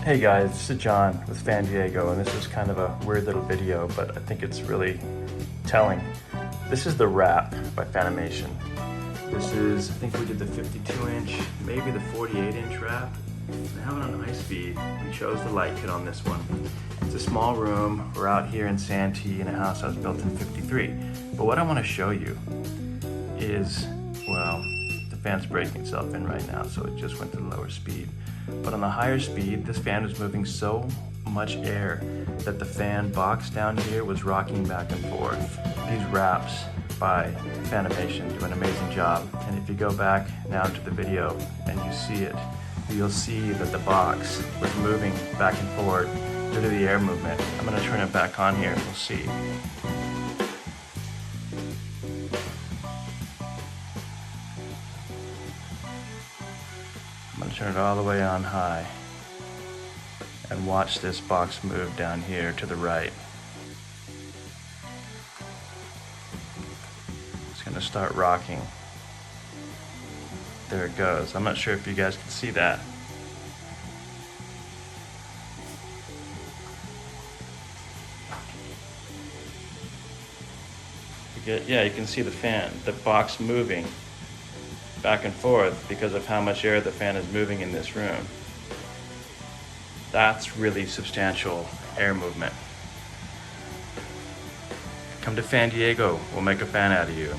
Hey guys, this is John with Fan Diego, and this is kind of a weird little video, but I think it's really telling. This is the wrap by Fanimation. This is, I think we did the 52-inch, maybe the 48-inch wrap. I have it on high speed. We chose the light kit on this one. It's a small room. We're out here in Santee in a house that was built in '53. But what I want to show you is, well, the fan's breaking itself in right now, so it just went to the lower speed. But on the higher speed, this fan was moving so much air that the fan box down here was rocking back and forth. These wraps by Fanimation do an amazing job. And if you go back now to the video and you see it, you'll see that the box was moving back and forth due to the air movement. I'm gonna turn it back on here and we'll see. I'm gonna turn it all the way on high and watch this box move down here to the right. It's gonna start rocking. There it goes. I'm not sure if you guys can see that. Yeah, you can see the fan, the box moving back and forth because of how much air the fan is moving in this room. That's really substantial air movement. Come to Fan Diego, we'll make a fan out of you.